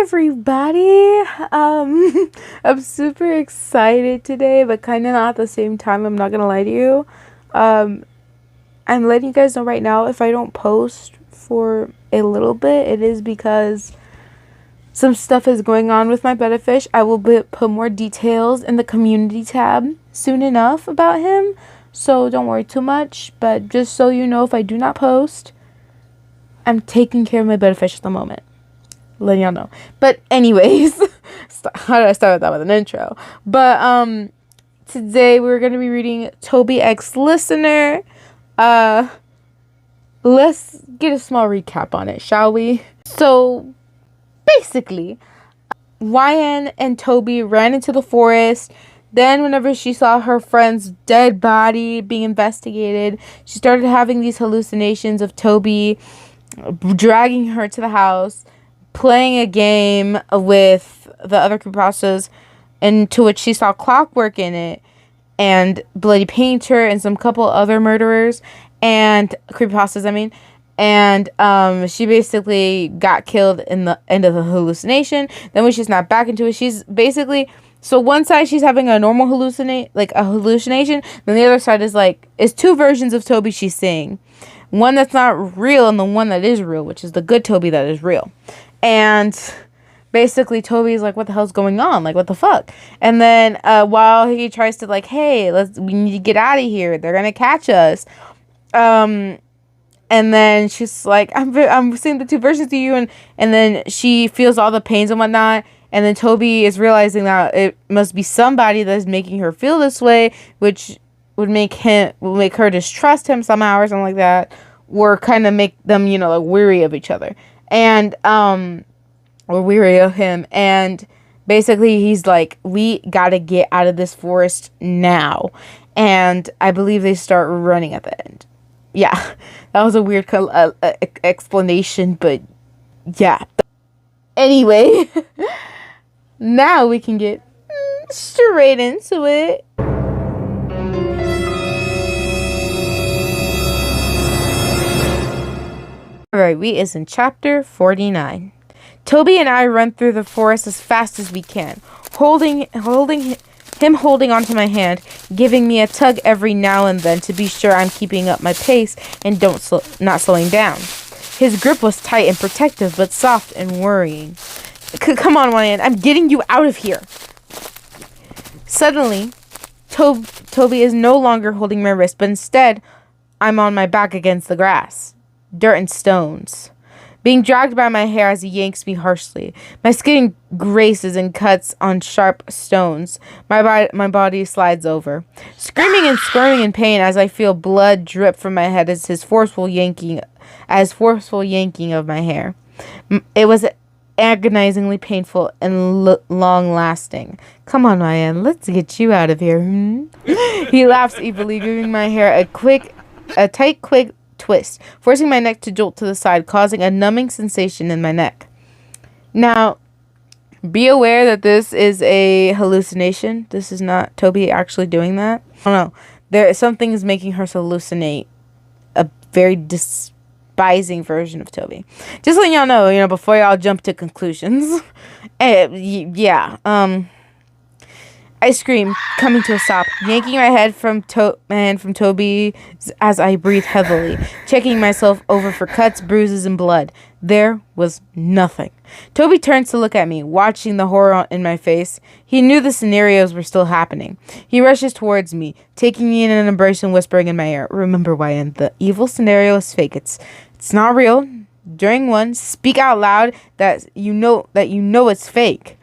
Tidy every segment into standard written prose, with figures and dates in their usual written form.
everybody. I'm super excited today, but kind of not at the same time. I'm not gonna lie to you. I'm letting you guys know right now, if I don't post for a little bit, it is because some stuff is going on with my betta fish. I will put more details in the community tab soon enough about him, so don't worry too much. But just so you know, if I do not post, I'm taking care of my betta fish at the moment. Letting y'all know. But anyways, how did I start that with an intro? But today we're gonna be reading Toby X Listener. Let's get a small recap on it, shall we? So basically, YN and Toby ran into the forest. Then whenever she saw her friend's dead body being investigated, she started having these hallucinations of Toby dragging her to the house, playing a game with the other creepypastas, and to which she saw Clockwork in it, and Bloody Painter, and some couple other murderers, and creepypastas, I mean. And she basically got killed in the end of the hallucination. Then when she snapped back into it, she's basically... So one side she's having a normal hallucination, then the other side is two versions of Toby she's seeing. One that's not real and the one that is real, which is the good Toby that is real. And basically Toby's like, what the hell's going on? Like, what the fuck? And then while he tries to hey, we need to get out of here. They're going to catch us. And then she's like, I'm seeing the two versions of you. And then she feels all the pains and whatnot. And then Toby is realizing that it must be somebody that's making her feel this way, which will make her distrust him somehow or something like that, or kind of make them, weary of each other, and or weary of him. And basically he's like, we gotta get out of this forest now. And I believe they start running at the end. Yeah, that was a weird explanation, but yeah. Anyway, now we can get straight into it. Alright, we is in chapter 49. Toby and I run through the forest as fast as we can, holding onto my hand, giving me a tug every now and then to be sure I'm keeping up my pace and not slowing down. His grip was tight and protective, but soft and worrying. Come on, Ryan, I'm getting you out of here. Suddenly, Toby is no longer holding my wrist, but instead, I'm on my back against the grass, dirt and stones, being dragged by my hair as he yanks me harshly. My skin graces and cuts on sharp stones. My body slides over, screaming and squirming in pain as I feel blood drip from my head as forceful yanking of my hair. It was agonizingly painful and long-lasting. Come on, Ryan, let's get you out of here. He laughs evilly, giving my hair a tight, quick twist, forcing my neck to jolt to the side, causing a numbing sensation in my neck. Now, be aware that this is a hallucination. This is not Toby actually doing that. I don't know. Something is making her hallucinate a very despising version of Toby. Just letting y'all know, before y'all jump to conclusions. I scream, coming to a stop, yanking my head from Toby as I breathe heavily, checking myself over for cuts, bruises, and blood. There was nothing. Toby turns to look at me, watching the horror in my face. He knew the scenarios were still happening. He rushes towards me, taking me in an embrace and whispering in my ear, "Remember, Ryan, the evil scenario is fake. It's not real. During one, speak out loud that you know it's fake."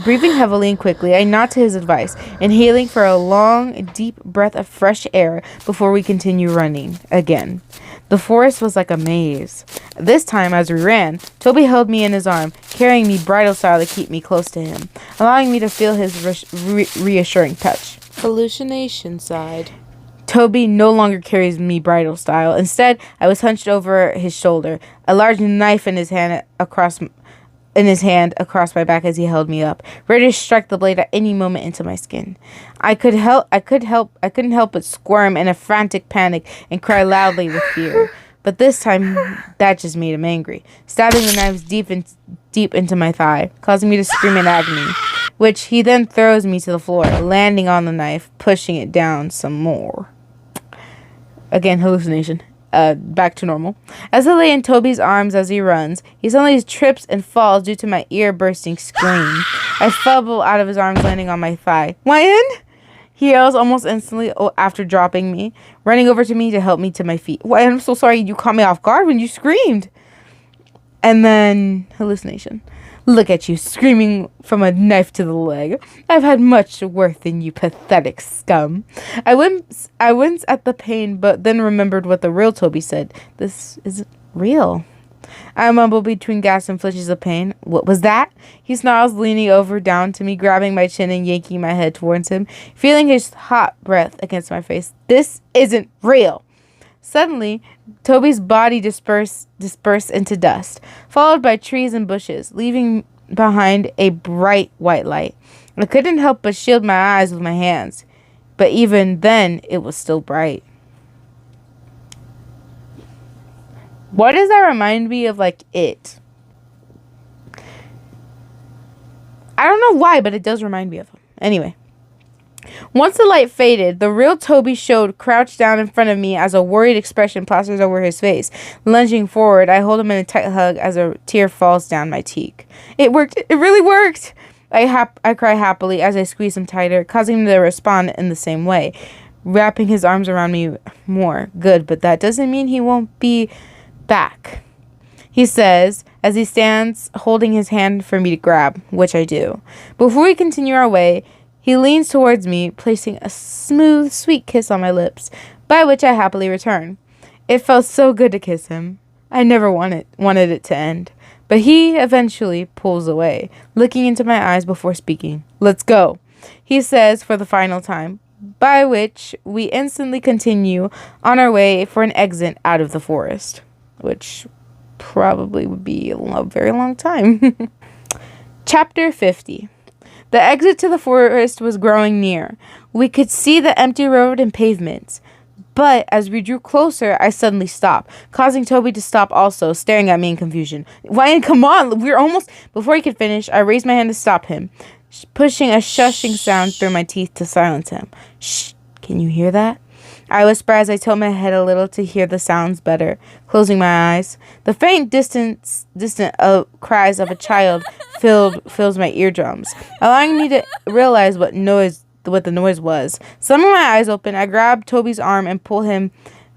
Breathing heavily and quickly, I nod to his advice, inhaling for a long, deep breath of fresh air before we continue running again. The forest was like a maze. This time, as we ran, Toby held me in his arm, carrying me bridal style to keep me close to him, allowing me to feel his reassuring touch. Hallucination side. Toby no longer carries me bridal style. Instead, I was hunched over his shoulder, a large knife in his hand across my back as he held me up, ready to strike the blade at any moment into my skin. I couldn't help but squirm in a frantic panic and cry loudly with fear. But this time, that just made him angry, stabbing the knives deep into my thigh, causing me to scream in agony, which he then throws me to the floor, landing on the knife, pushing it down some more. Again, hallucination. Back to normal. As I lay in Toby's arms as he runs, he suddenly trips and falls due to my ear-bursting scream. I fumble out of his arms, landing on my thigh. Wyan! He yells almost instantly after dropping me, running over to me to help me to my feet. Wyan, I'm so sorry you caught me off guard when you screamed. And then, hallucination. Look at you, screaming from a knife to the leg. I've had much worse than you pathetic scum. I winced at the pain, but then remembered what the real Toby said. This isn't real. I mumbled between gasps and flinches of pain. What was that? He snarls, leaning over down to me, grabbing my chin and yanking my head towards him, feeling his hot breath against my face. This isn't real. Suddenly, Toby's body dispersed into dust, followed by trees and bushes, leaving behind a bright white light. I couldn't help but shield my eyes with my hands, but even then, it was still bright. Why does that remind me of, like, It? I don't know why, but it does remind me of him. Anyway. Once the light faded, the real Toby showed crouched down in front of me as a worried expression plasters over his face. Lunging forward, I hold him in a tight hug as a tear falls down my cheek. It worked. It really worked. I cry happily as I squeeze him tighter, causing him to respond in the same way, wrapping his arms around me more. Good, but that doesn't mean he won't be back, he says as he stands holding his hand for me to grab, which I do. Before we continue our way, he leans towards me, placing a smooth, sweet kiss on my lips, by which I happily return. It felt so good to kiss him. I never wanted it to end. But he eventually pulls away, looking into my eyes before speaking. Let's go, he says for the final time, by which we instantly continue on our way for an exit out of the forest, which probably would be a very long time. Chapter 50. The exit to the forest was growing near. We could see the empty road and pavements. But as we drew closer, I suddenly stopped, causing Toby to stop also, staring at me in confusion. Wyan, come on! We're almost... Before he could finish, I raised my hand to stop him, pushing a shushing sound through my teeth to silence him. Shh! Can you hear that? I whisper as I tilt my head a little to hear the sounds better, closing my eyes. The faint, distant cries of a child fills my eardrums, allowing me to realize what the noise was. Slamming my eyes open, I grab Toby's arm and pull him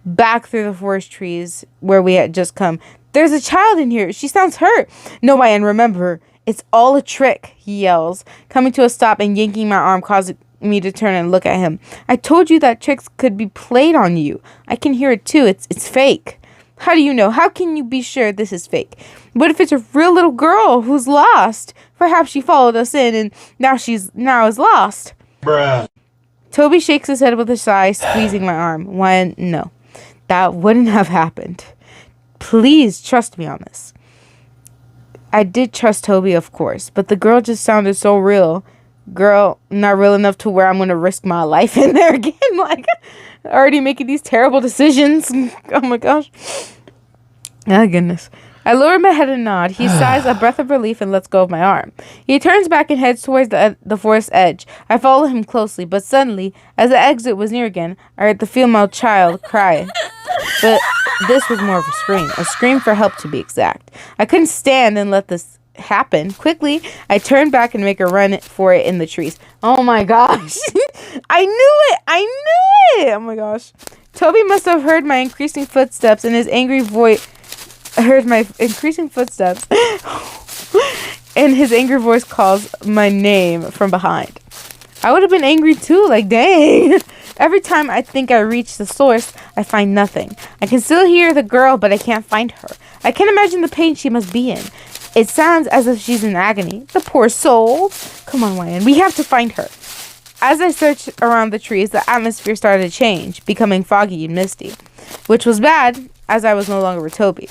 back through the forest trees where we had just come. There's a child in here. She sounds hurt. No, Wyan, remember, it's all a trick, he yells, coming to a stop and yanking my arm, causing me to turn and look at him. I told you that tricks could be played on you. I can hear it too. It's fake. How do you know? How can you be sure this is fake? What if it's a real little girl who's lost? Perhaps she followed us in and now is lost. Bruh. Toby shakes his head with a sigh, squeezing my arm. Why, no. That wouldn't have happened. Please trust me on this. I did trust Toby, of course, but the girl just sounded so real. Girl, not real enough to where I'm going to risk my life in there again. Like, already making these terrible decisions. Oh my gosh. Oh goodness. I lower my head and nod. He sighs a breath of relief and lets go of my arm. He turns back and heads towards the forest edge. I follow him closely, but suddenly, as the exit was near again, I heard the female child cry. But this was more of a scream for help to be exact. I couldn't stand and let this happen. Quickly, I turn back and make a run for it in the trees. Oh my gosh. I knew it. Oh my gosh. Toby must have heard my increasing footsteps and his angry voice and his angry voice calls my name from behind. I would have been angry too, like dang. Every time I think I reach the source, I find nothing. I can still hear the girl, but I can't find her. I can't imagine the pain she must be in. It sounds as if she's in agony. The poor soul. Come on, Wyan. We have to find her. As I searched around the trees, the atmosphere started to change, becoming foggy and misty, which was bad, as I was no longer with Toby.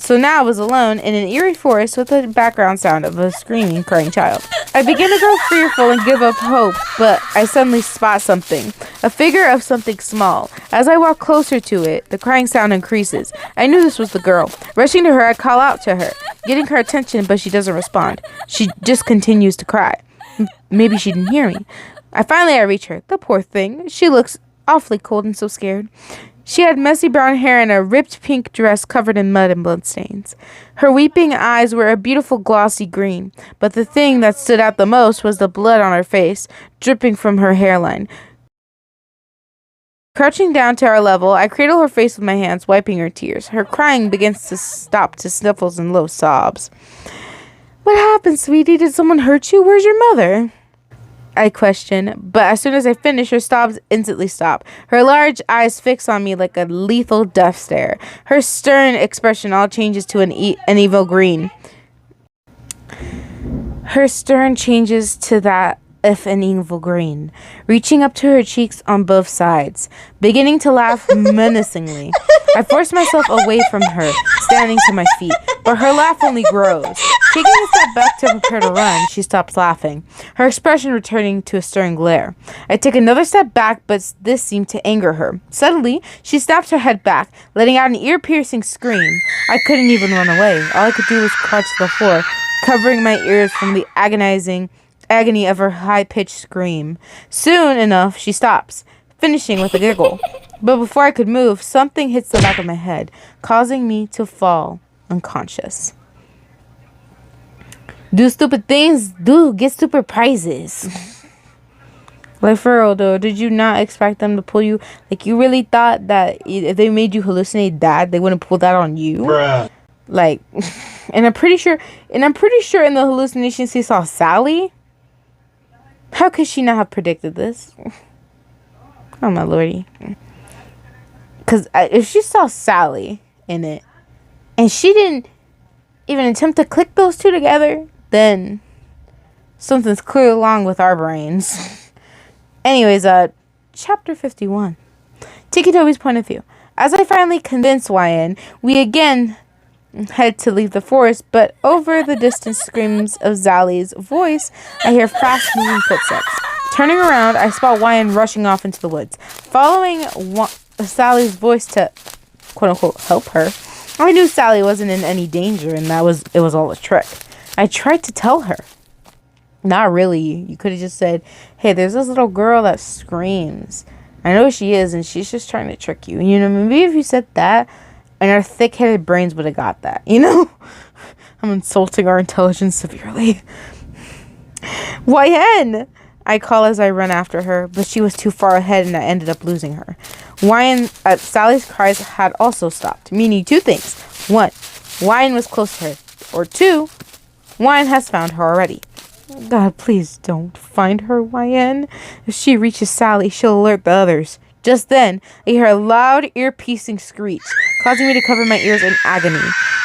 So now I was alone in an eerie forest with the background sound of a screaming, crying child. I begin to grow fearful and give up hope, but I suddenly spot something. A figure of something small. As I walk closer to it, the crying sound increases. I knew this was the girl. Rushing to her, I call out to her, getting her attention, but she doesn't respond. She just continues to cry. Maybe she didn't hear me. I reach her. The poor thing. She looks awfully cold and so scared. She had messy brown hair and a ripped pink dress covered in mud and bloodstains. Her weeping eyes were a beautiful glossy green, but the thing that stood out the most was the blood on her face, dripping from her hairline. Crouching down to our level, I cradle her face with my hands, wiping her tears. Her crying begins to stop to sniffles and low sobs. What happened, sweetie? Did someone hurt you? Where's your mother? I question, but as soon as I finish, her sobs instantly stop. Her large eyes fix on me like a lethal death stare. Her stern expression all changes to an evil green. Her stern changes to that of an evil green, reaching up to her cheeks on both sides, beginning to laugh menacingly. I force myself away from her, standing to my feet, but her laugh only grows. Taking a step back to prepare to run, she stops laughing, her expression returning to a stern glare. I take another step back, but this seemed to anger her. Suddenly, she snaps her head back, letting out an ear-piercing scream. I couldn't even run away. All I could do was crouch to the floor, covering my ears from the agony of her high-pitched scream. Soon enough, she stops, finishing with a giggle. But before I could move, something hits the back of my head, causing me to fall unconscious. Do stupid things, get stupid prizes. Like, for real, though, did you not expect them to pull you? Like, you really thought that if they made you hallucinate that, they wouldn't pull that on you? Bruh. Like, and I'm pretty sure in the hallucinations he saw Sally. How could she not have predicted this? Oh, my lordy. Because if she saw Sally in it, and she didn't even attempt to click those two together, then something's clearly wrong with our brains. Anyways, chapter 51. Taking Toby's point of view. As I finally convince YN, we again head to leave the forest, but over the distant screams of Sally's voice, I hear fast-moving footsteps. Turning around, I spot YN rushing off into the woods. Following Sally's voice to, quote-unquote, help her, I knew Sally wasn't in any danger, and it was all a trick. I tried to tell her. Not really. You could have just said, hey, there's this little girl that screams. I know she is, and she's just trying to trick you. You know, maybe if you said that, and our thick-headed brains would have got that, you know? I'm insulting our intelligence severely. YN! I call as I run after her, but she was too far ahead and I ended up losing her. Sally's cries had also stopped, meaning two things. One, YN was close to her. Or two, YN has found her already. God, please don't find her, YN. If she reaches Sally, she'll alert the others. Just then, I hear a loud, ear-piercing screech, causing me to cover my ears in agony.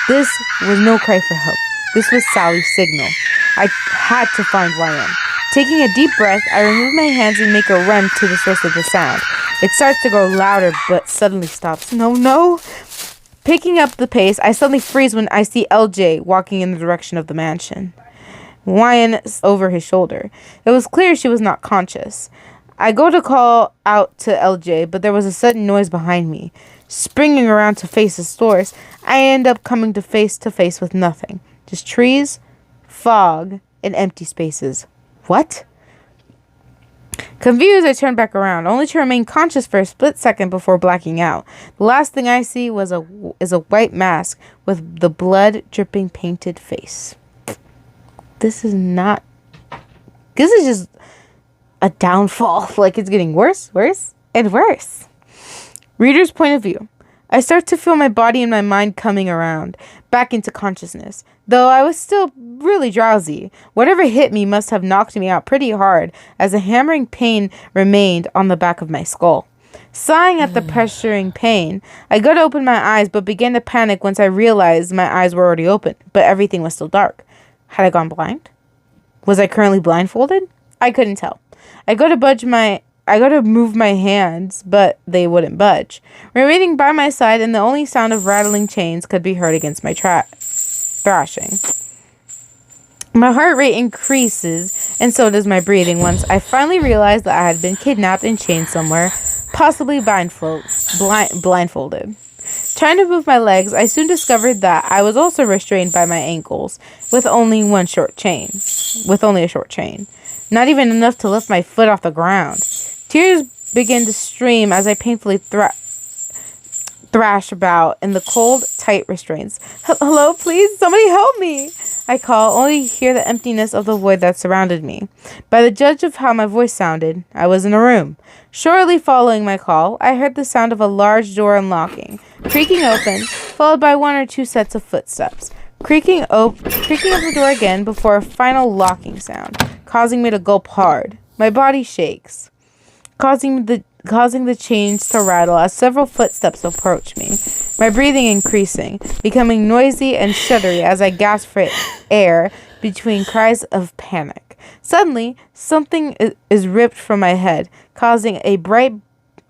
This was no cry for help. This was Sally's signal. I had to find YN. Taking a deep breath, I remove my hands and make a run to the source of the sound. It starts to grow louder, but suddenly stops. No. Picking up the pace, I suddenly freeze when I see LJ walking in the direction of the mansion. YN over his shoulder. It was clear she was not conscious. I go to call out to LJ, but there was a sudden noise behind me. Springing around to face the source, I end up coming to face with nothing. Just trees, fog, and empty spaces. What? Confused, I turn back around, only to remain conscious for a split second before blacking out. The last thing I see is a white mask with the blood-dripping painted face. This is just a downfall. Like, it's getting worse, and worse. Reader's point of view. I start to feel my body and my mind coming around, back into consciousness, though I was still really drowsy. Whatever hit me must have knocked me out pretty hard, as a hammering pain remained on the back of my skull. Sighing at the pressuring pain, I go to open my eyes, but began to panic once I realized my eyes were already open, but everything was still dark. Had I gone blind? Was I currently blindfolded? I couldn't tell. I go to budge my go to move my hands, but they wouldn't budge, remaining by my side, and the only sound of rattling chains could be heard against my thrashing. My heart rate increases, and so does my breathing once I finally realized that I had been kidnapped and chained somewhere, possibly blindfolded. Trying to move my legs, I soon discovered that I was also restrained by my ankles, with only a short chain. Not even enough to lift my foot off the ground. Tears began to stream as I painfully thrash about in the cold, tight restraints. Hello, please, somebody help me! I call, only to hear the emptiness of the void that surrounded me. By the judge of how my voice sounded, I was in a room. Shortly following my call, I heard the sound of a large door unlocking, creaking open, followed by 1 or 2 sets of footsteps. Creaking of the door again before a final locking sound, causing me to gulp hard. My body shakes, causing the chains to rattle as several footsteps approach me, my breathing increasing, becoming noisy and shuddery as I gasp for air between cries of panic. Suddenly, something is ripped from my head, causing a bright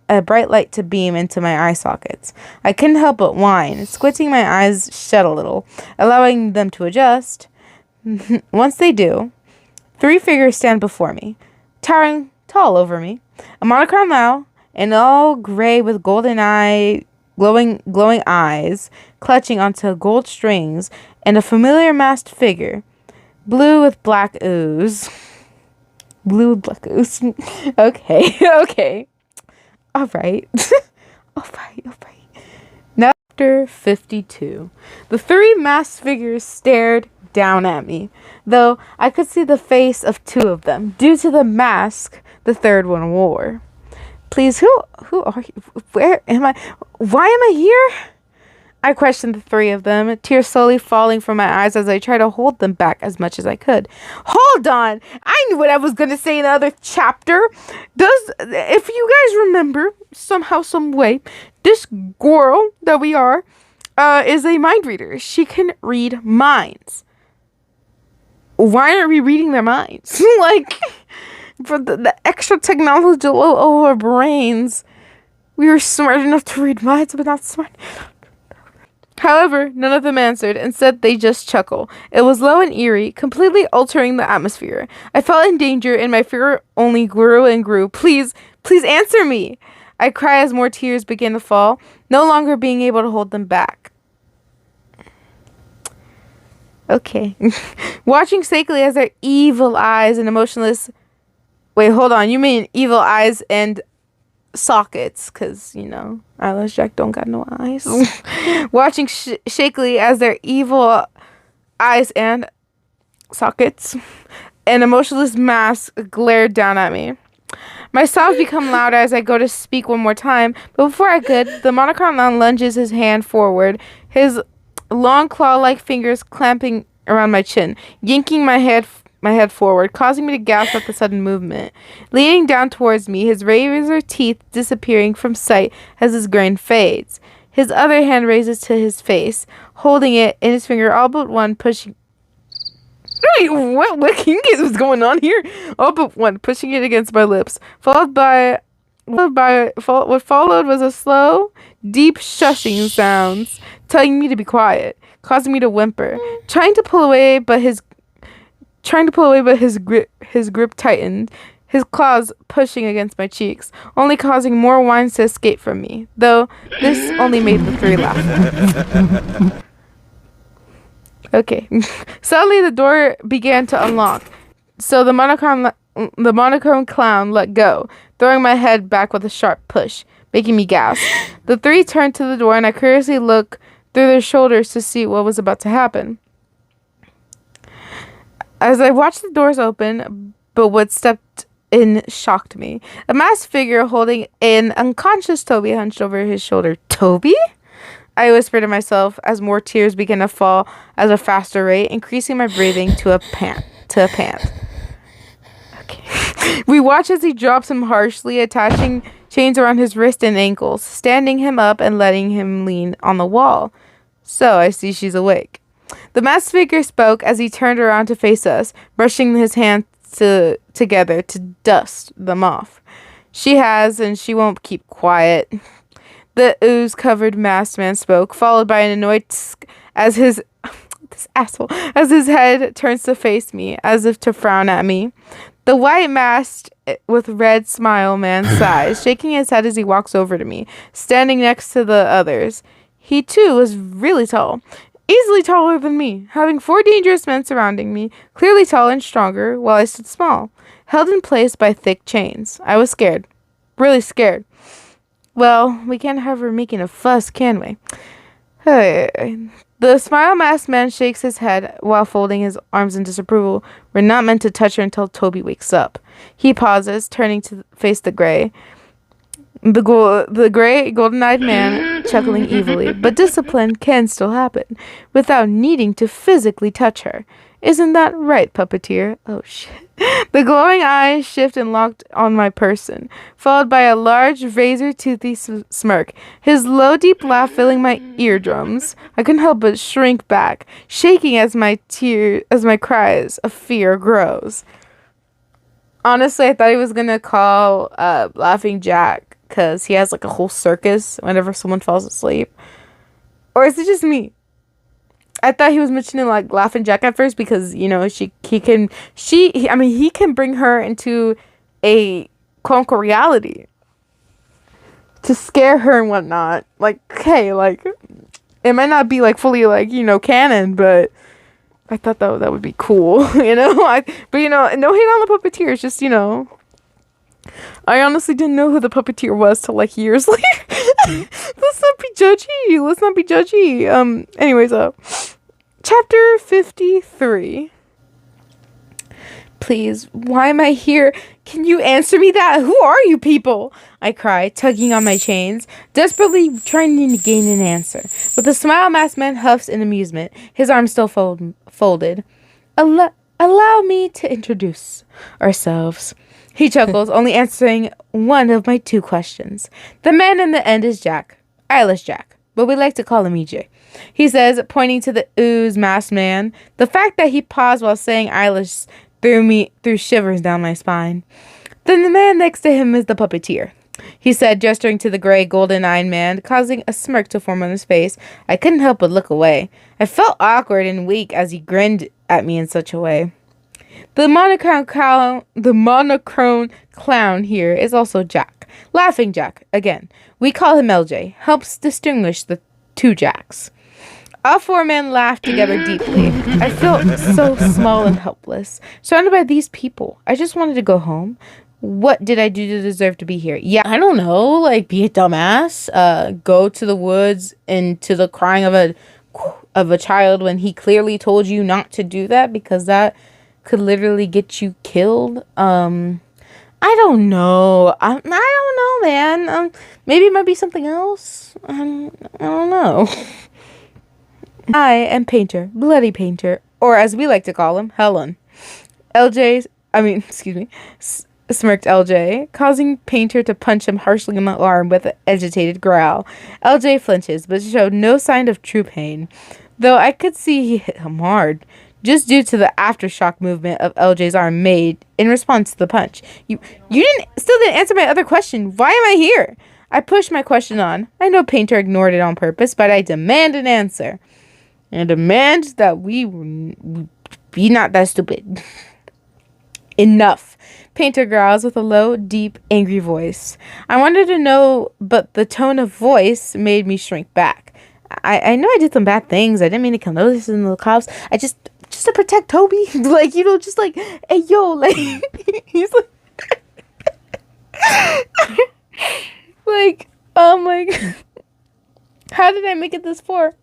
light to beam into my eye sockets. I couldn't help but whine, squinting my eyes shut a little, allowing them to adjust. Once they do, 3 figures stand before me, towering tall over me. A monochrome now, and all gray with glowing eyes, clutching onto gold strings, and a familiar masked figure, blue with black ooze. Okay. All right. All right. Now, chapter 52. The 3 masked figures stared down at me, though I could see the face of 2 of them, due to the mask the 3rd one wore. Please, who are you? Where am I? Why am I here? I questioned the 3 of them, tears slowly falling from my eyes as I tried to hold them back as much as I could. Hold on! I knew what I was going to say in the other chapter. If you guys remember, somehow, some way, this girl that we are is a mind reader. She can read minds. Why aren't we reading their minds? For the extra technology of our brains, we were smart enough to read minds, but not smart. However, none of them answered. Instead, they just chuckled. It was low and eerie, completely altering the atmosphere. I felt in danger, and my fear only grew and grew. Please answer me! I cried as more tears began to fall, no longer being able to hold them back. Okay. Watching Sakely as their evil eyes and emotionless... Wait, hold on. You mean evil eyes and sockets? Because, Eyelash Jack don't got no eyes. Watching Shakely as their evil eyes and sockets and emotionless mask glared down at me. My sobs become louder as I go to speak one more time, but before I could, the monochrome man lunges his hand forward, his long claw-like fingers clamping around my chin, yanking my head forward, causing me to gasp at the sudden movement. Leaning down towards me, his razor teeth disappearing from sight as his grin fades. His other hand raises to his face, holding it in his finger, all but one pushing... Wait, what can you get what's going on here? All but one pushing it against my lips, what followed was a slow, deep shushing sounds, telling me to be quiet, causing me to whimper, trying to pull away, but his grip tightened, his claws pushing against my cheeks, only causing more whines to escape from me, though this only made the 3 laugh. Okay. Suddenly the door began to unlock, so the monochrome clown let go, throwing my head back with a sharp push, making me gasp. The 3 turned to the door, and I curiously looked through their shoulders to see what was about to happen. As I watched the doors open, but what stepped in shocked me. A masked figure holding an unconscious Toby hunched over his shoulder. Toby? I whispered to myself as more tears began to fall at a faster rate, increasing my breathing to a pant. Okay. We watch as he drops him harshly, attaching chains around his wrist and ankles, standing him up and letting him lean on the wall. So I see she's awake. The masked figure spoke as he turned around to face us, brushing his hands together to dust them off. She has, and she won't keep quiet. The ooze-covered masked man spoke, followed by an annoyed tsk as his this asshole as his head turns to face me, as if to frown at me. The white masked with red smile man sighs, shaking his head as he walks over to me, standing next to the others. He too was really tall, easily taller than me, having 4 dangerous men surrounding me, clearly tall and stronger, while I stood small, held in place by thick chains. I was scared, really scared. Well, we can't have her making a fuss, can we? Hey. The smile masked man shakes his head while folding his arms in disapproval. We're not meant to touch her until Toby wakes up. He pauses, turning to face the gray. The gray, golden-eyed man chuckling evilly, but discipline can still happen without needing to physically touch her. Isn't that right, puppeteer? Oh, shit. The glowing eyes shift and locked on my person, followed by a large, razor-toothy smirk, his low, deep laugh filling my eardrums. I couldn't help but shrink back, shaking as my cries of fear grows. Honestly, I thought he was gonna call Laughing Jack, because he has like a whole circus whenever someone falls asleep. Or is it just me? I thought he was mentioning like Laughing Jack at first because, you know, he can bring her into a quote unquote reality to scare her and whatnot. Like, hey, like, it might not be like fully like, you know, canon, but I thought that would be cool, you know? But, you know, no hate on the puppeteer. It's just, you know, I honestly didn't know who the puppeteer was till like years later. Let's not be judgy. Anyways, chapter 53. Please, why am I here? Can you answer me that? Who are you people? I cry, tugging on my chains, desperately trying to gain an answer. With a smile, masked man huffs in amusement, his arms still folded. Allow me to introduce ourselves. He chuckles, only answering one of my 2 questions. The man in the end is Jack. Eyeless Jack, but we like to call him EJ. He says, pointing to the ooze masked man. The fact that he paused while saying eyeless threw shivers down my spine. Then the man next to him is the puppeteer. He said, gesturing to the gray, golden-eyed man, causing a smirk to form on his face. I couldn't help but look away. I felt awkward and weak as he grinned at me in such a way. The monochrome clown here is also Jack. Laughing Jack, again. We call him LJ. Helps distinguish the 2 Jacks. All 4 men laughed together deeply. I felt so small and helpless, surrounded by these people. I just wanted to go home. What did I do to deserve to be here? Yeah, I don't know. Like, be a dumbass. Go to the woods and to the crying of a child when he clearly told you not to do that because that could literally get you killed. I don't know. I don't know, man. Maybe it might be something else. I don't know. I am Painter, Bloody Painter, or as we like to call him, Helen. Smirked LJ, causing Painter to punch him harshly in the arm with an agitated growl. LJ flinches, but showed no sign of true pain, though I could see he hit him hard, just due to the aftershock movement of LJ's arm made in response to the punch. You still didn't answer my other question. Why am I here? I pushed my question on. I know Painter ignored it on purpose, but I demand an answer. And demand that we be not that stupid. Enough. Painter growls with a low, deep, angry voice. I wanted to know, but the tone of voice made me shrink back. I know I did some bad things. I didn't mean to come notice in the cops. I just to protect Toby. Like, you know, just like, hey, yo, like, he's like, like, how did I make it this far?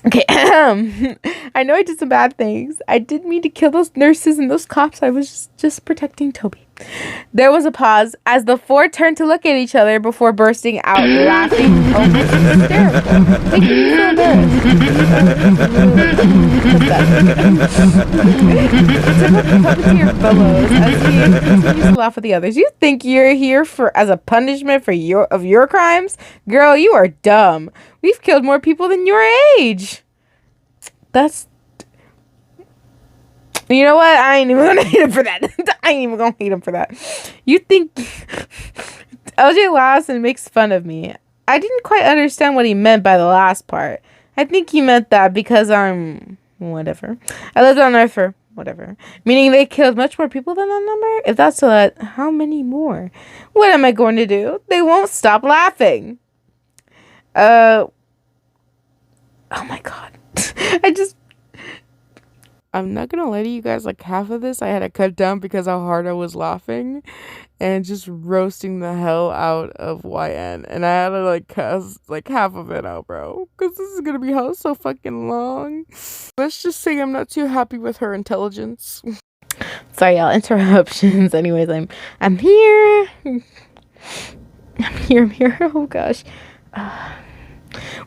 Okay, I know I did some bad things. I didn't mean to kill those nurses and those cops. I was just protecting Toby. There was a pause as the 4 turned to look at each other before bursting out laughing. Almost hysterical. Making me so embarrassed. The puppeteer bellows as he continues to laugh with the others. You think you're here as a punishment for your crimes? Girl, you are dumb. We've killed more people than your age. You know what? I ain't even gonna hate him for that. I ain't even gonna hate him for that. You think LJ laughs and makes fun of me. I didn't quite understand what he meant by the last part. I think he meant that because I'm whatever. I lived on Earth for whatever. Meaning they killed much more people than that number? If that's a lot, how many more? What am I going to do? They won't stop laughing. Oh my god. I'm not gonna lie to you guys, like half of this I had to cut down because how hard I was laughing and just roasting the hell out of YN. And I had to like cuss like half of it out, bro. Because this is gonna be so fucking long. Let's just say I'm not too happy with her intelligence. Sorry, y'all, interruptions. Anyways, I'm here. I'm here. Oh gosh.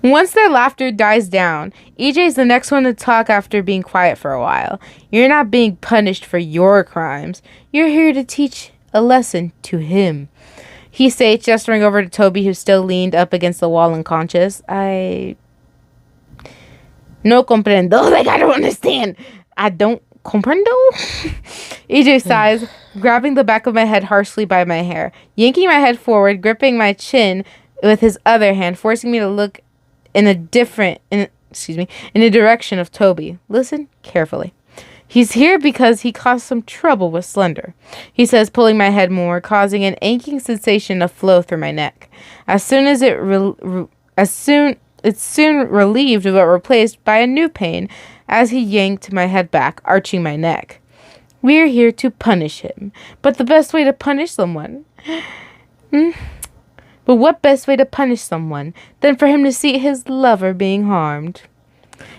Once their laughter dies down, EJ's the next one to talk after being quiet for a while. You're not being punished for your crimes. You're here to teach a lesson to him, he states, gesturing over to Toby, who still leaned up against the wall unconscious. I no comprendo. Like, I don't understand. I don't comprendo. EJ sighs, grabbing the back of my head harshly by my hair, yanking my head forward, gripping my chin with his other hand, forcing me to look in a direction of Toby. Listen carefully. He's here because he caused some trouble with Slender, he says, pulling my head more, causing an aching sensation to flow through my neck. It's soon relieved but replaced by a new pain as he yanked my head back, arching my neck. We're here to punish him, but the best way to punish someone... But what best way to punish someone than for him to see his lover being harmed?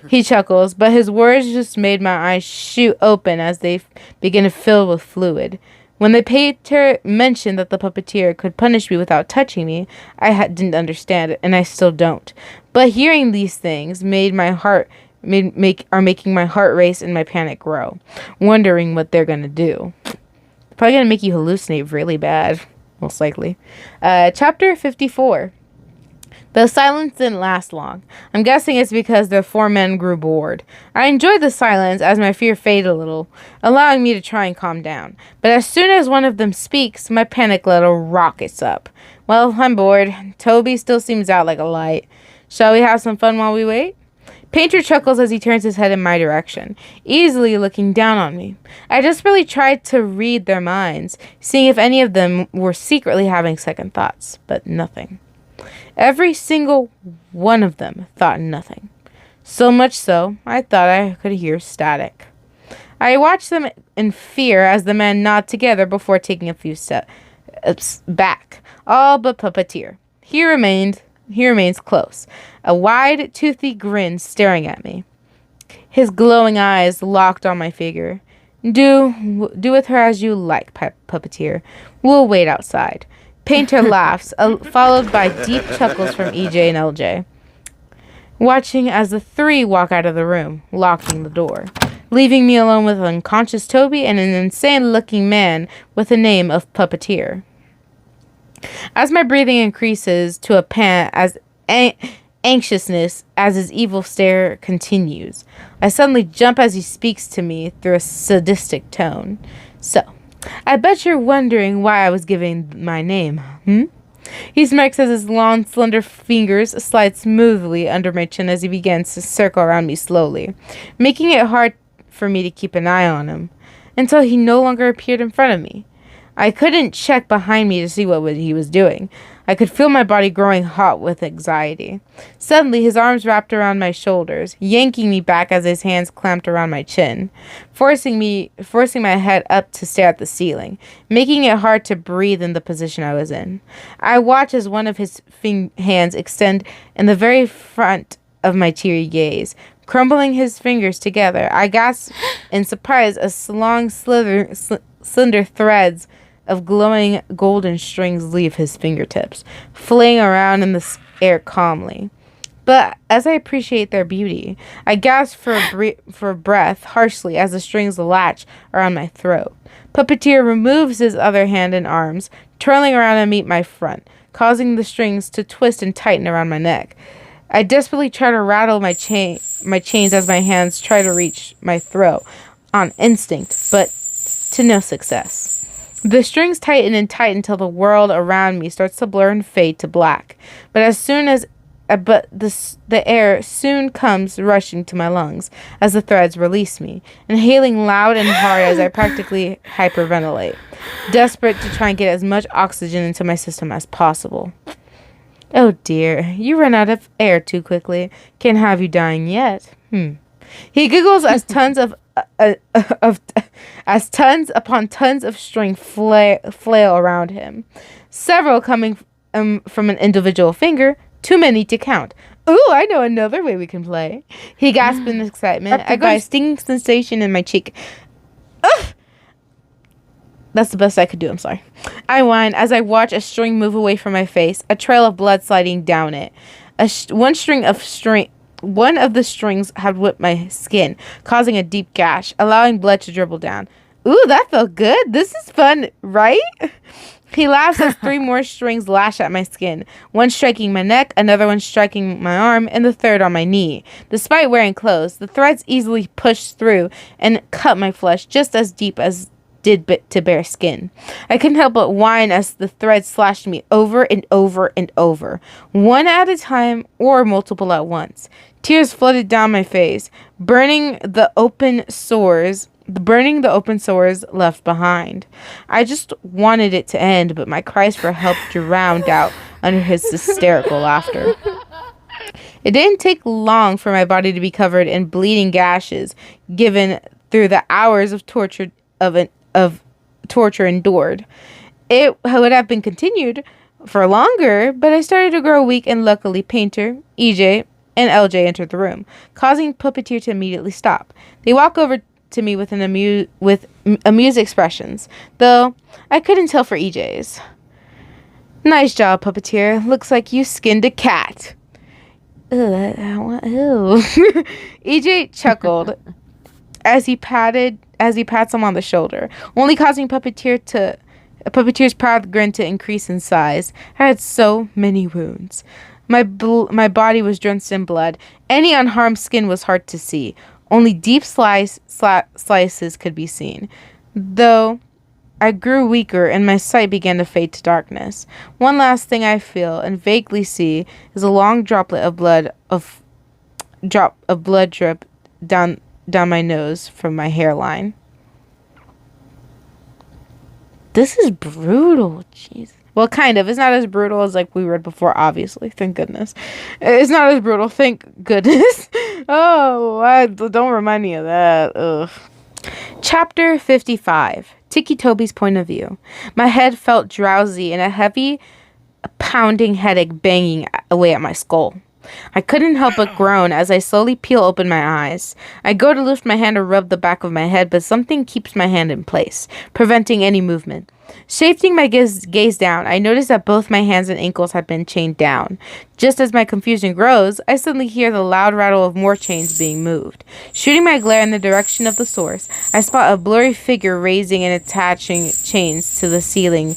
He chuckles, but his words just made my eyes shoot open as they begin to fill with fluid. When the painter mentioned that the puppeteer could punish me without touching me, didn't understand it, and I still don't. But hearing these things are making my heart race and my panic grow, wondering what they're gonna do. Probably gonna make you hallucinate really bad. Most likely. Chapter 54. The silence didn't last long. I'm guessing it's because the four men grew bored. I enjoyed the silence as my fear faded a little, allowing me to try and calm down. But as soon as one of them speaks, my panic level rockets up. Well, I'm bored. Toby still seems out like a light. Shall we have some fun while we wait? Painter chuckles as he turns his head in my direction, easily looking down on me. I desperately tried to read their minds, seeing if any of them were secretly having second thoughts, but nothing. Every single one of them thought nothing. So much so, I thought I could hear static. I watched them in fear as the men nod together before taking a few steps back, all but Puppeteer. He remains close, a wide, toothy grin staring at me. His glowing eyes locked on my figure. Do with her as you like, Puppeteer. We'll wait outside. Painter laughs, followed by deep chuckles from EJ and LJ, watching as the three walk out of the room, locking the door, leaving me alone with unconscious Toby and an insane-looking man with the name of Puppeteer. As my breathing increases to a pant as anxiousness as his evil stare continues, I suddenly jump as he speaks to me through a sadistic tone. So, I bet you're wondering why I was giving my name, He smirks as his long, slender fingers slide smoothly under my chin as he begins to circle around me slowly, making it hard for me to keep an eye on him, until he no longer appeared in front of me. I couldn't check behind me to see what he was doing. I could feel my body growing hot with anxiety. Suddenly, his arms wrapped around my shoulders, yanking me back as his hands clamped around my chin, forcing my head up to stare at the ceiling, making it hard to breathe in the position I was in. I watched as one of his hands extend in the very front of my teary gaze, crumbling his fingers together. I gasped in surprise as long, slender threads of glowing golden strings leave his fingertips, flaying around in the air calmly. But as I appreciate their beauty, I gasp for breath harshly as the strings latch around my throat. Puppeteer removes his other hand and arms, twirling around to meet my front, causing the strings to twist and tighten around my neck. I desperately try to rattle my chains as my hands try to reach my throat. on instinct, but to no success. The strings tighten and tighten till the world around me starts to blur and fade to black. The air soon comes rushing to my lungs as the threads release me, inhaling loud and hard as I practically hyperventilate, desperate to try and get as much oxygen into my system as possible. Oh dear, you ran out of air too quickly. Can't have you dying yet. He giggles as tons upon tons of string flail around him, several coming from an individual finger, too many to count. Ooh, I know another way we can play. He gasped in excitement. I got a stinging sensation in my cheek. Ugh! That's the best I could do, I'm sorry. I whine as I watch a string move away from my face, a trail of blood sliding down it. One of the strings had whipped my skin, causing a deep gash, allowing blood to dribble down. Ooh, that felt good. This is fun, right? He laughs as 3 more strings lash at my skin, one striking my neck, another one striking my arm, and the third on my knee. Despite wearing clothes, the threads easily pushed through and cut my flesh just as deep as did to bare skin. I couldn't help but whine as the threads slashed me over and over and over, one at a time or multiple at once. Tears flooded down my face, burning the open sores left behind. I just wanted it to end, but my cries for help drowned out under his hysterical laughter. It didn't take long for my body to be covered in bleeding gashes given through the hours of torture endured. It would have been continued for longer, but I started to grow weak, and luckily Painter, EJ, and LJ entered the room, causing Puppeteer to immediately stop. They walk over to me with amused expressions, though I couldn't tell for EJ's. Nice job, Puppeteer. Looks like you skinned a cat. Ew. EJ chuckled as he pats him on the shoulder, only causing Puppeteer's proud grin to increase in size. I had so many wounds. My body was drenched in blood. Any unharmed skin was hard to see. Only deep slices could be seen. Though I grew weaker and my sight began to fade to darkness. One last thing I feel and vaguely see is a long droplet of blood drip down my nose from my hairline. This is brutal. Jeez. Well, kind of. It's not as brutal as like we read before, obviously. Thank goodness. It's not as brutal. Thank goodness. Don't remind me of that. Ugh. Chapter 55. Tiki Toby's point of view. My head felt drowsy and a heavy, pounding headache banging away at my skull. I couldn't help but groan as I slowly peel open my eyes. I go to lift my hand to rub the back of my head, but something keeps my hand in place, preventing any movement. Shifting my gaze down, I notice that both my hands and ankles had been chained down. Just as my confusion grows, I suddenly hear the loud rattle of more chains being moved. Shooting my glare in the direction of the source, I spot a blurry figure raising and attaching chains to a ceiling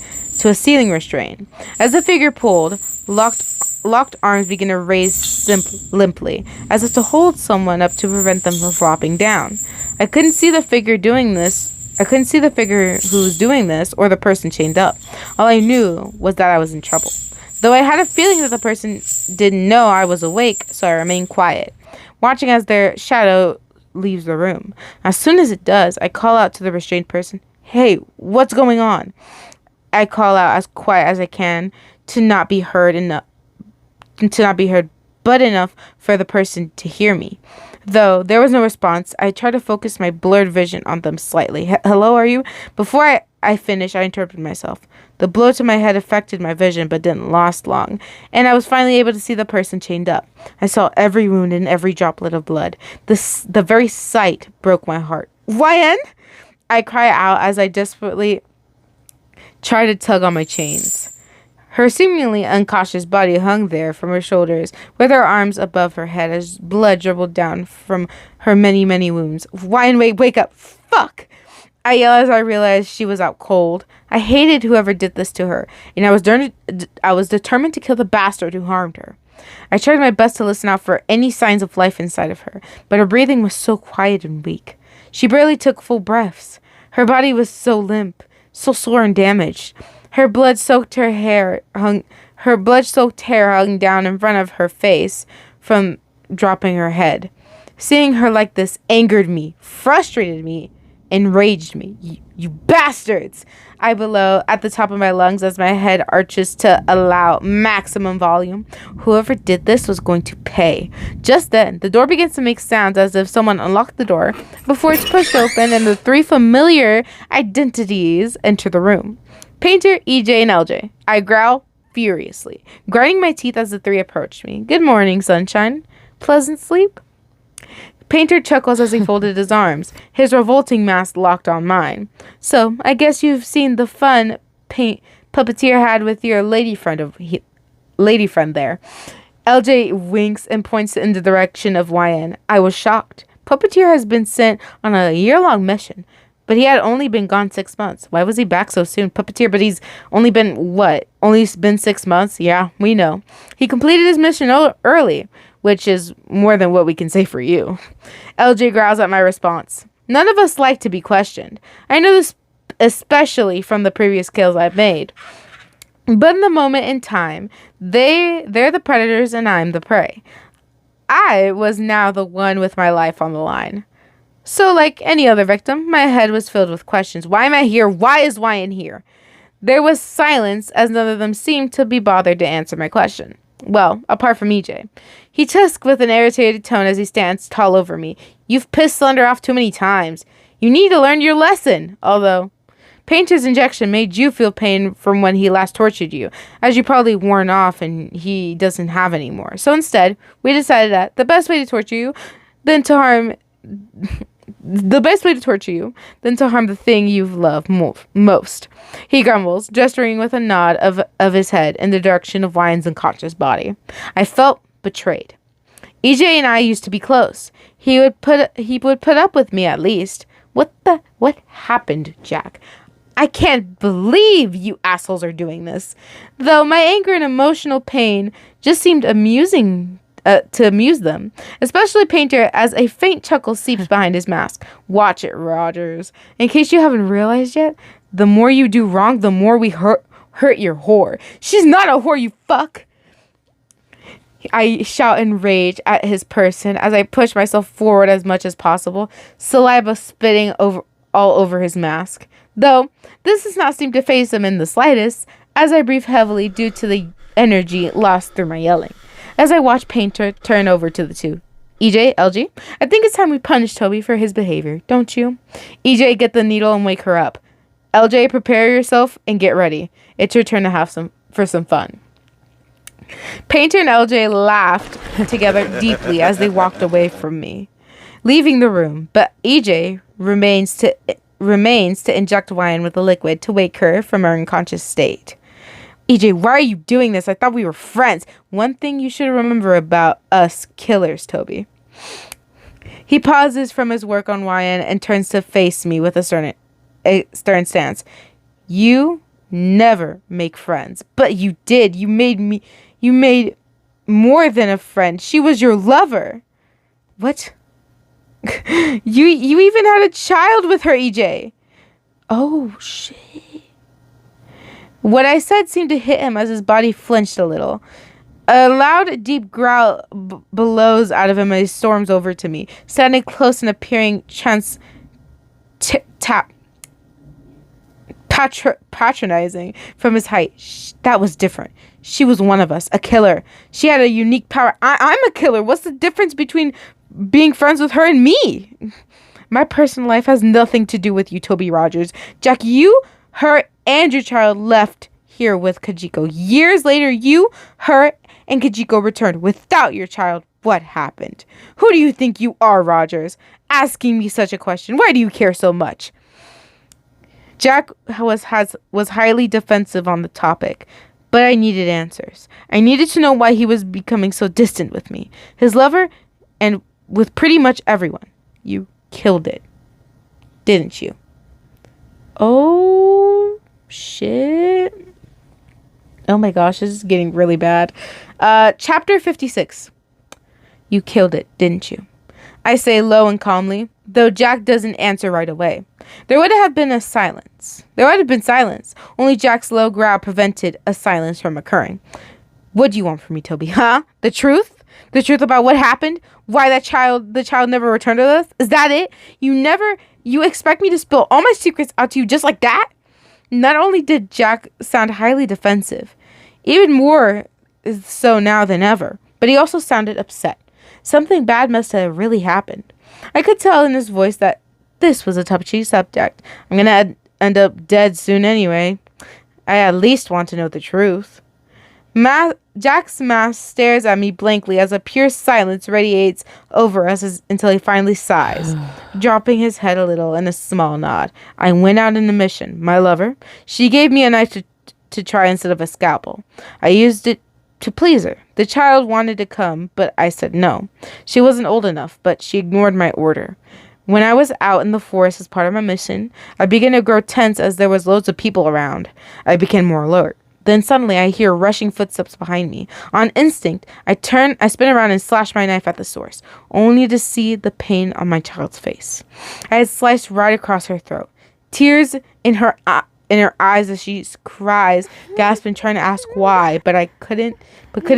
restraint. As the figure pulled, locked arms begin to raise limply, as if to hold someone up to prevent them from flopping down. I couldn't see the figure who was doing this or the person chained up. All I knew was that I was in trouble. Though I had a feeling that the person didn't know I was awake, so I remained quiet, watching as their shadow leaves the room. As soon as it does, I call out to the restrained person, "Hey, what's going on?" I call out as quiet as I can to not be heard but enough for the person to hear me. Though there was no response, I tried to focus my blurred vision on them slightly. "Hello, are you?" Before I finished, I interrupted myself. The blow to my head affected my vision but didn't last long, and I was finally able to see the person chained up. I saw every wound and every droplet of blood. The very sight broke my heart. "YN?" I cry out as I desperately try to tug on my chains. Her seemingly unconscious body hung there from her shoulders, with her arms above her head as blood dribbled down from her many, many wounds. Wake up! Fuck! I yell as I realized she was out cold. I hated whoever did this to her, and I was determined to kill the bastard who harmed her. I tried my best to listen out for any signs of life inside of her, but her breathing was so quiet and weak. She barely took full breaths. Her body was so limp, so sore and damaged. Her blood-soaked hair hung down in front of her face from dropping her head. Seeing her like this angered me, frustrated me, enraged me. You bastards! I bellow at the top of my lungs as my head arches to allow maximum volume. Whoever did this was going to pay. Just then, the door begins to make sounds as if someone unlocked the door before it's pushed open and the three familiar identities enter the room. Painter, EJ, and LJ. I growl furiously, grinding my teeth as the three approached me. Good morning, sunshine. Pleasant sleep? Painter chuckles as he folded his arms, his revolting mask locked on mine. So, I guess you've seen the fun Puppeteer had with your lady friend there. LJ winks and points in the direction of YN. I was shocked. Puppeteer has been sent on a year-long mission, but he had only been gone 6 months. Why was he back so soon? Puppeteer, but he's only been, Only been 6 months? Yeah, we know. He completed his mission early, which is more than what we can say for you. LJ growls at my response. None of us like to be questioned. I know this especially from the previous kills I've made. But in the moment in time, they're the predators and I'm the prey. I was now the one with my life on the line. So like any other victim, my head was filled with questions. Why am I here? Why is YN here? There was silence as none of them seemed to be bothered to answer my question. Well, apart from EJ. He tusks with an irritated tone as he stands tall over me. You've pissed Slender off too many times. You need to learn your lesson. Although, Painter's injection made you feel pain from when he last tortured you, as you probably worn off and he doesn't have any more. So instead, we decided that the best way to torture you than to harm the thing you've loved most. He grumbles, gesturing with a nod of his head in the direction of Wyon's unconscious body. I felt betrayed. EJ and I used to be close. He would put up with me at least. What happened, Jack? I can't believe you assholes are doing this. Though my anger and emotional pain just seemed amusing to amuse them, especially Painter, as a faint chuckle seeps behind his mask. Watch it, Rogers. In case you haven't realized yet, the more you do wrong, the more we hurt your whore. She's not a whore, you fuck. I shout in rage at his person as I push myself forward as much as possible, saliva spitting all over his mask. Though, this does not seem to faze him in the slightest, as I breathe heavily due to the energy lost through my yelling. As I watch Painter turn over to the two. EJ, LG, I think it's time we punish Toby for his behavior, don't you? EJ, get the needle and wake her up. LJ, prepare yourself and get ready. It's your turn to have some fun. Painter and LJ laughed together deeply as they walked away from me, leaving the room, but EJ remains to inject Wyan with a liquid to wake her from her unconscious state. EJ, why are you doing this? I thought we were friends. One thing you should remember about us killers, Toby. He pauses from his work on Wyan and turns to face me with a stern stance. You never make friends, but you did. You made more than a friend. She was your lover. What? You even had a child with her, EJ. Oh, shit. What I said seemed to hit him as his body flinched a little. A loud, deep growl bellows out of him as he storms over to me, standing close and appearing patronizing from his height. That was different. She was one of us, a killer. She had a unique power. I'm a killer. What's the difference between being friends with her and me? My personal life has nothing to do with you, Toby Rogers. Jack, you, her, and your child left here with Kajiko. Years later, you, her, and Kajiko returned without your child. What happened? Who do you think you are, Rogers? Asking me such a question. Why do you care so much? Jack was highly defensive on the topic, but I needed answers. I needed to know why he was becoming so distant with me, his lover, and with pretty much everyone. You killed it, didn't you? Oh, shit. Oh my gosh, this is getting really bad. Chapter 56. You killed it, didn't you? I say low and calmly, though Jack doesn't answer right away. There would have been silence. Only Jack's low growl prevented a silence from occurring. What do you want from me, Toby? Huh? The truth? The truth about what happened? Why the child never returned to us? Is that it? You expect me to spill all my secrets out to you just like that? Not only did Jack sound highly defensive, even more so now than ever, but he also sounded upset. Something bad must have really happened. I could tell in his voice that this was a touchy subject. I'm gonna end up dead soon anyway. I at least want to know the truth. Jack's mask stares at me blankly as a pure silence radiates over us until he finally sighs, dropping his head a little in a small nod. I went out on a mission. My lover, she gave me a knife to try instead of a scalpel. I used it to please her. The child wanted to come, but I said no. She wasn't old enough, but she ignored my order. When I was out in the forest as part of my mission, I began to grow tense as there was loads of people around. I became more alert. Then suddenly I hear rushing footsteps behind me. On instinct, I spin around and slash my knife at the source, only to see the pain on my child's face. I had sliced right across her throat. Tears in her eyes as she cries, gasping, trying to ask why, but couldn't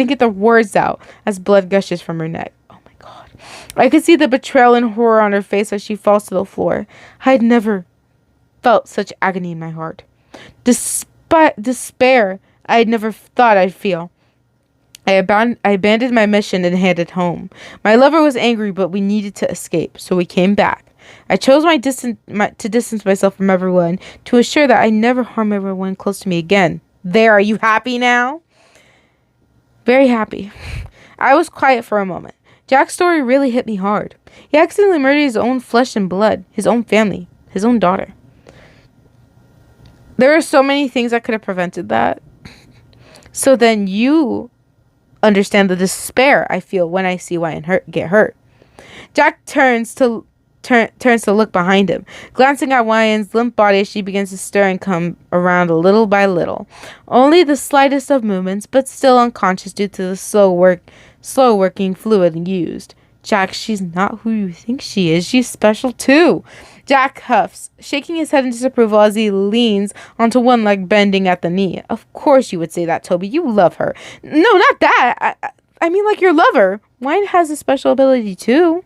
get the words out as blood gushes from her neck. Oh my God. I could see the betrayal and horror on her face as she falls to the floor. I had never felt such agony in my heart. Despair I had never thought I'd feel. I abandoned my mission and headed home. My lover was angry, but we needed to escape, so we came back. I chose to distance myself from everyone to assure that I never harm everyone close to me again. There, are you happy now? Very happy. I was quiet for a moment. Jack's story really hit me hard. He accidentally murdered his own flesh and blood, his own family, his own daughter. There are so many things that could have prevented that. So then you understand the despair I feel when I see Wyatt get hurt. Jack turns to look behind him, glancing at Wyatt's limp body as she begins to stir and come around little by little. Only the slightest of movements, but still unconscious due to the slow working fluid used. Jack, she's not who you think she is. She's special too. Jack huffs, shaking his head in disapproval as he leans onto one leg, bending at the knee. Of course you would say that, Toby. You love her. No, not that. I mean like your lover. Wine has a special ability too.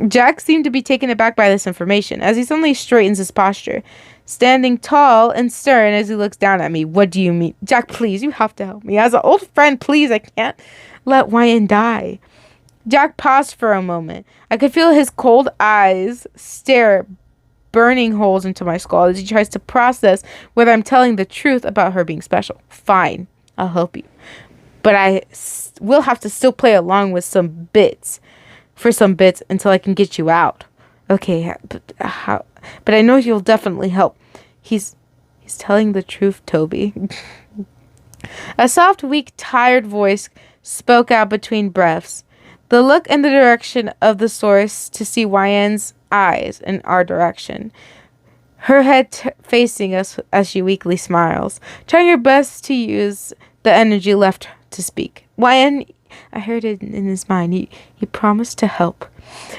Jack seemed to be taken aback by this information as he suddenly straightens his posture, standing tall and stern as he looks down at me. What do you mean? Jack, please, you have to help me. As an old friend, please, I can't let Wyatt die. Jack paused for a moment. I could feel his cold eyes stare burning holes into my skull as he tries to process whether I'm telling the truth about her being special. Fine, I'll help you. But I will have to still play along with some bits until I can get you out. Okay, but how? But I know you'll definitely help. He's telling the truth, Toby. A soft, weak, tired voice spoke out between breaths. The look in the direction of the source to see Wyan's eyes in our direction. Her head facing us as she weakly smiles, trying her best to use the energy left to speak. Wyan, I heard it in his mind. He promised to help.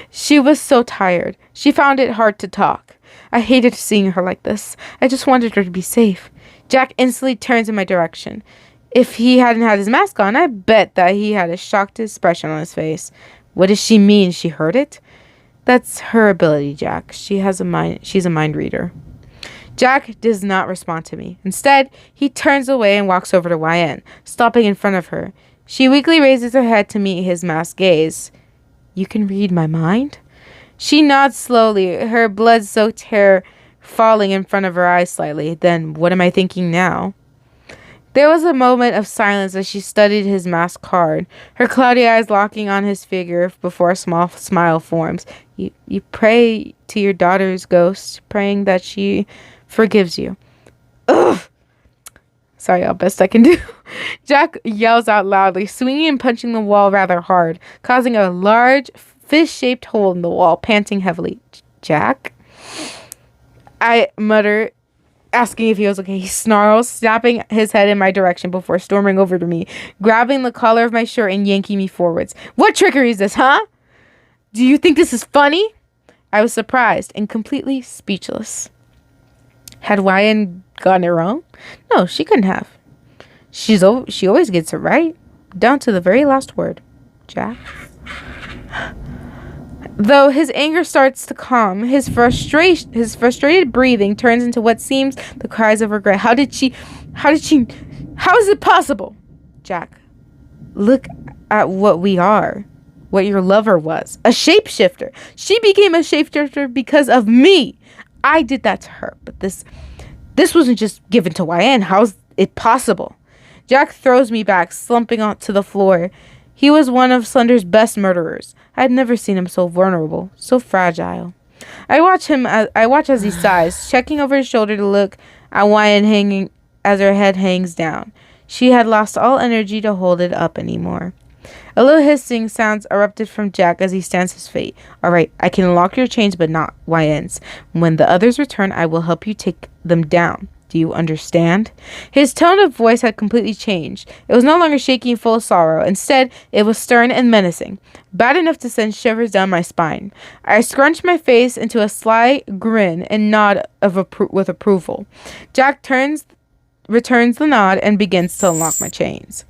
She was so tired. She found it hard to talk. I hated seeing her like this. I just wanted her to be safe. Jack instantly turns in my direction. If he hadn't had his mask on, I bet that he had a shocked expression on his face. What does she mean? She heard it? That's her ability, Jack. She's a mind reader. Jack does not respond to me. Instead, he turns away and walks over to Wyan, stopping in front of her. She weakly raises her head to meet his masked gaze. You can read my mind? She nods slowly, her blood-soaked hair falling in front of her eyes slightly. Then, what am I thinking now? There was a moment of silence as she studied his masked card, her cloudy eyes locking on his figure before a small smile forms. You pray to your daughter's ghost, praying that she forgives you. Ugh! Sorry, all best I can do. Jack yells out loudly, swinging and punching the wall rather hard, causing a large fish-shaped hole in the wall, panting heavily. Jack? I mutter, asking if he was okay. He snarls, snapping his head in my direction before storming over to me, grabbing the collar of my shirt and yanking me forwards. What trickery is this, huh? Do you think this is funny? I was surprised and completely speechless. Had YN gotten it wrong? No, she couldn't have. She always gets it right, down to the very last word. Jack. Though his anger starts to calm, his frustrated breathing turns into what seems the cries of regret. How is it possible? Jack, look at what we are. What your lover was. A shapeshifter. She became a shapeshifter because of me. I did that to her, but this wasn't just given to YN. How's it possible? Jack throws me back, slumping onto the floor. He was one of Slender's best murderers. I had never seen him so vulnerable, so fragile. I watch as he sighs, checking over his shoulder to look at YN hanging as her head hangs down. She had lost all energy to hold it up anymore. A little hissing sounds erupted from Jack as he stands his fate. All right, I can unlock your chains, but not YN's. When the others return, I will help you take them down. Do you understand? His tone of voice had completely changed. It was no longer shaky and full of sorrow. Instead, it was stern and menacing, bad enough to send shivers down my spine. I scrunched my face into a sly grin and nod with approval. Jack returns the nod and begins to unlock my chains.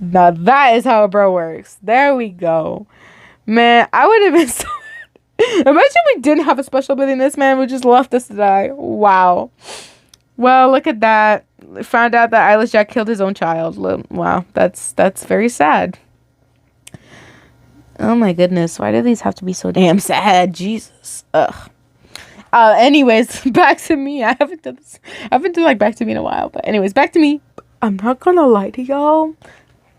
Now that is how a bro works. There we go. Man, I would have been so imagine we didn't have a special ability and this man would just left us to die. Wow. Well, look at that. Found out that Eyeless Jack killed his own child. Wow, that's very sad. Oh my goodness, why do these have to be so damn sad? Jesus. Ugh. Anyways, back to me. I haven't done back to me in a while. But anyways, back to me. I'm not gonna lie to y'all.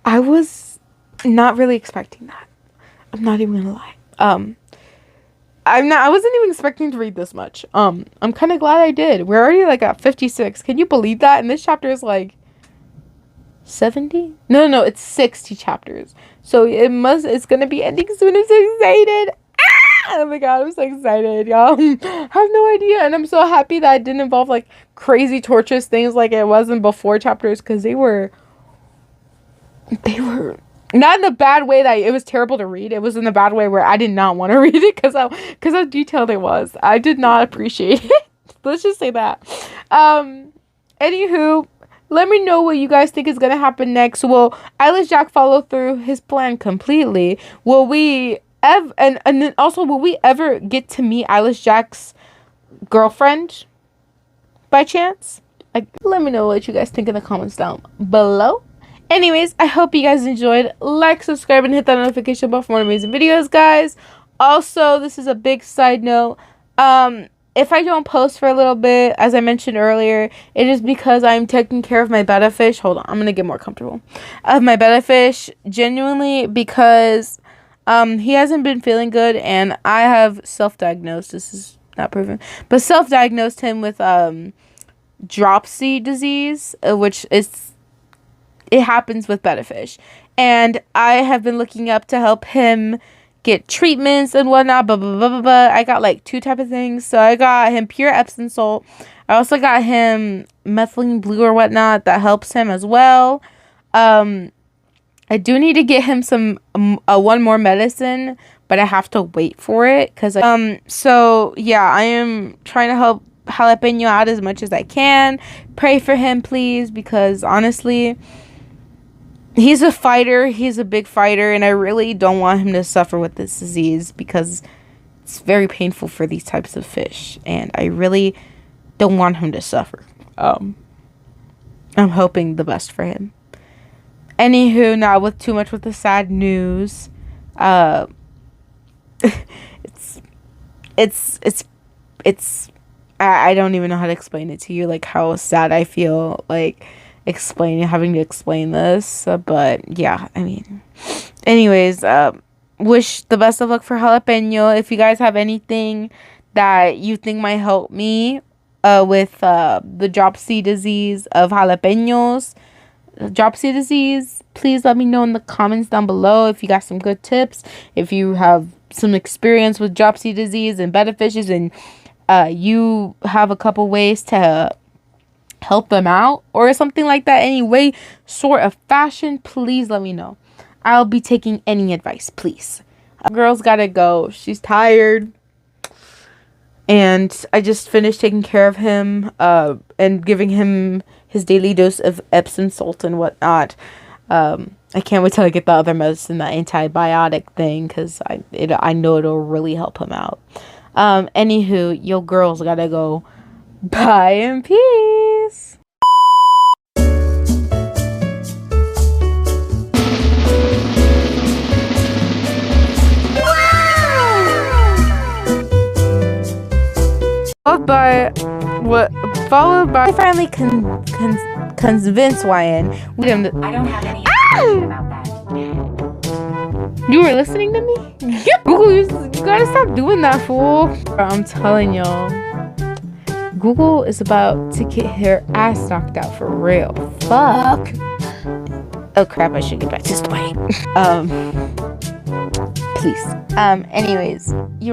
I was not really expecting that. I'm not even gonna lie. I wasn't even expecting to read this much. I'm kind of glad I did. We're already like at 56. Can you believe that? And this chapter is like 70? No, it's 60 chapters. So it's gonna be ending soon. I'm so excited. Oh my god, I'm so excited, y'all. I have no idea. And I'm so happy that it didn't involve like crazy torturous things like it was in before chapters, because they were not in the bad way that it was terrible to read. It was in the bad way where I did not want to read it because how detailed it was. I did not appreciate it. Let's just say that. Anywho, let me know what you guys think is going to happen next. Will Eyeless Jack follow through his plan completely? Will we will we ever get to meet Eyeless Jack's girlfriend by chance? Like, let me know what you guys think in the comments down below. Anyways, I hope you guys enjoyed. Like, subscribe, and hit that notification bell for more amazing videos, guys. Also, this is a big side note. If I don't post for a little bit, as I mentioned earlier, it is because I'm taking care of my betta fish. Hold on, I'm going to get more comfortable. Of my betta fish, genuinely, because he hasn't been feeling good, and I have self-diagnosed. This is not proven. But self-diagnosed him with dropsy disease, which it happens with betta fish. And I have been looking up to help him get treatments and whatnot, blah, blah, blah, blah, blah. I got like 2 types of things. So I got him pure Epsom salt. I also got him methylene blue or whatnot that helps him as well. I do need to get him some one more medicine, but I have to wait for it. So yeah, I am trying to help Jalapeno out as much as I can. Pray for him, please, because honestly, he's a fighter. He's a big fighter, and I really don't want him to suffer with this disease because it's very painful for these types of fish, and I really don't want him to suffer. I'm hoping the best for him. Anywho, not with too much with the sad news. It's I don't even know how to explain it to you, like how sad I feel like having to explain this, but yeah, I mean, anyways, wish the best of luck for Jalapeno. If you guys have anything that you think might help me with the dropsy disease of jalapenos, dropsy disease, please let me know in the comments down below. If you got some good tips, if you have some experience with dropsy disease and betta fishes, and you have a couple ways to help them out or something like that, any way, sort of fashion, please let me know. I'll be taking any advice, please. Girl's gotta go. She's tired. And I just finished taking care of him and giving him his daily dose of Epsom salt and whatnot. I can't wait till I get the other medicine, the antibiotic thing, because I know it'll really help him out. Anywho, your girl's gotta go. Bye and peace. Followed by I finally convinced YN. I don't have any information about that. You were listening to me? Google, you gotta stop doing that, fool. I'm telling y'all, Google is about to get her ass knocked out for real. Fuck. Oh crap, I should get back to this way. Please. Anyways, you